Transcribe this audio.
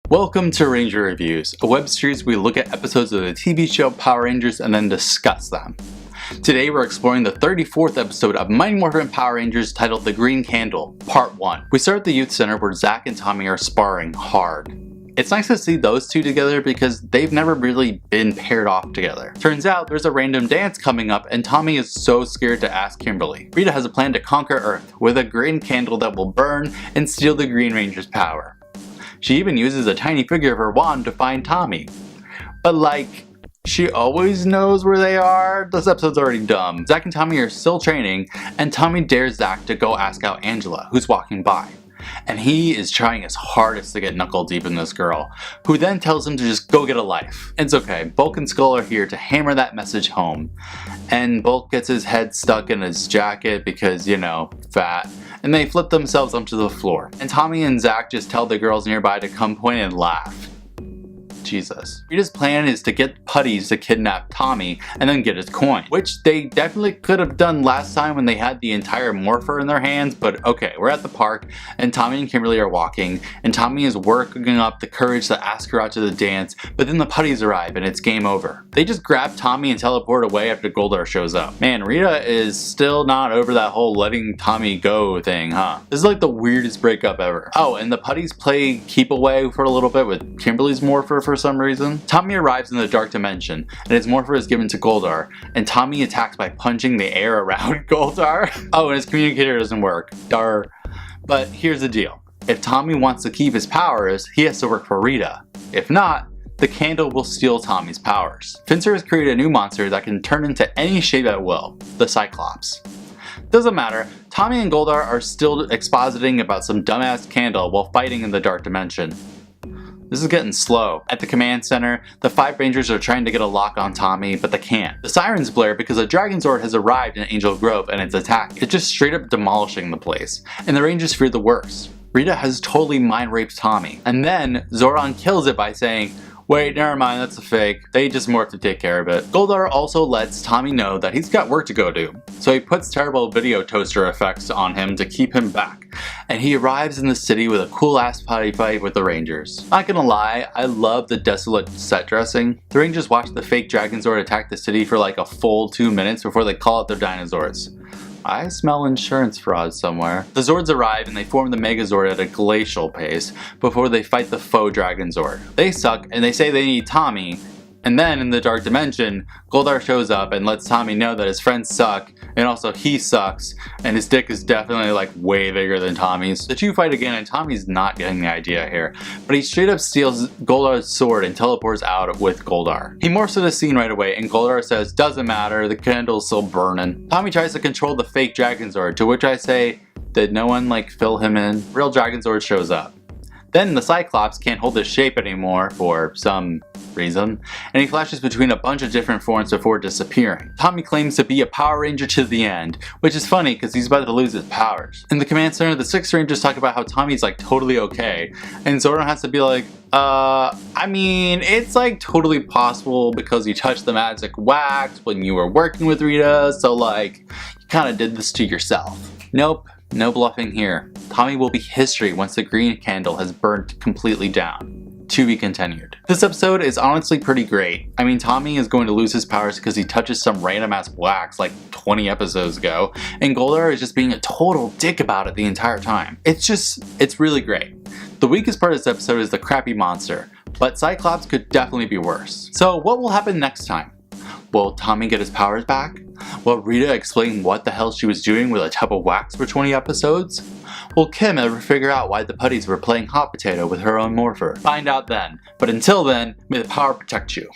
Welcome to Ranger Reviews, a web series where we look at episodes of the TV show Power Rangers and then discuss them. Today we're exploring the 34th episode of Mighty Morphin Power Rangers titled The Green Candle, Part 1. We start at the youth center where Zach and Tommy are sparring hard. It's nice to see those two together because they've never really been paired off together. Turns out there's a random dance coming up and Tommy is so scared to ask Kimberly. Rita has a plan to conquer Earth with a green candle that will burn and steal the Green Ranger's power. She even uses a tiny figure of her wand to find Tommy. But like, she always knows where they are? This episode's already dumb. Zach and Tommy are still training, and Tommy dares Zach to go ask out Angela, who's walking by. And he is trying his hardest to get knuckle deep in this girl, who then tells him to just go get a life. It's okay, Bulk and Skull are here to hammer that message home. And Bulk gets his head stuck in his jacket because, you know, fat. And they flip themselves onto the floor. And Tommy and Zach just tell the girls nearby to come point and laugh. Jesus. Rita's plan is to get putties to kidnap Tommy and then get his coin, which they definitely could have done last time when they had the entire morpher in their hands, but okay, we're at the park and Tommy and Kimberly are walking and Tommy is working up the courage to ask her out to the dance, but then the putties arrive and it's game over. They just grab Tommy and teleport away after Goldar shows up. Man, Rita is still not over that whole letting Tommy go thing, huh? This is like the weirdest breakup ever. Oh, and the putties play keep away for a little bit with Kimberly's morpher for some reason. Tommy arrives in the dark dimension and his morpher is given to Goldar and Tommy attacks by punching the air around Goldar. Oh, and his communicator doesn't work. Dar. But here's the deal. If Tommy wants to keep his powers, he has to work for Rita. If not, the candle will steal Tommy's powers. Finster has created a new monster that can turn into any shape at will, the Cyclops. Doesn't matter, Tommy and Goldar are still expositing about some dumbass candle while fighting in the dark dimension. This is getting slow. At the command center, the 5 Rangers are trying to get a lock on Tommy, but they can't. The sirens blare because a Dragon Zord has arrived in Angel Grove and it's attacking. It's just straight up demolishing the place, and the Rangers fear the worst. Rita has totally mind raped Tommy, and then Zoran kills it by saying, "Wait, never mind, that's a fake. They just morphed to take care of it." Goldar also lets Tommy know that he's got work to go do, so he puts terrible video toaster effects on him to keep him back. And he arrives in the city with a cool ass potty fight with the Rangers. Not gonna lie, I love the desolate set dressing. The Rangers watch the fake Dragon Zord attack the city for like a full 2 minutes before they call out their dinosaurs. I smell insurance fraud somewhere. The Zords arrive and they form the Megazord at a glacial pace before they fight the faux Dragon Zord. They suck and they say they need Tommy, and then in the dark dimension, Goldar shows up and lets Tommy know that his friends suck and also he sucks and his dick is definitely like way bigger than Tommy's. The two fight again and Tommy's not getting the idea here, but he straight up steals Goldar's sword and teleports out with Goldar. He morphs to the scene right away and Goldar says, "Doesn't matter, the candle's still burning." Tommy tries to control the fake Dragon Zord, to which I say, did no one like fill him in? Real Dragon Zord shows up. Then the Cyclops can't hold his shape anymore for some reason, and he flashes between a bunch of different forms before disappearing. Tommy claims to be a Power Ranger to the end, which is funny because he's about to lose his powers. In the command center, the 6 Rangers talk about how Tommy's like totally okay, and Zoran has to be like, I mean, it's like totally possible because you touched the magic wax when you were working with Rita, so like, you kinda did this to yourself. Nope. No bluffing here. Tommy will be history once the green candle has burnt completely down. To be continued. This episode is honestly pretty great. I mean, Tommy is going to lose his powers because he touches some random ass wax like 20 episodes ago, and Goldar is just being a total dick about it the entire time. It's really great. The weakest part of this episode is the crappy monster, but Cyclops could definitely be worse. So what will happen next time? Will Tommy get his powers back? Will Rita explain what the hell she was doing with a tub of wax for 20 episodes? Will Kim ever figure out why the putties were playing hot potato with her own morpher? Find out then. But until then, may the power protect you.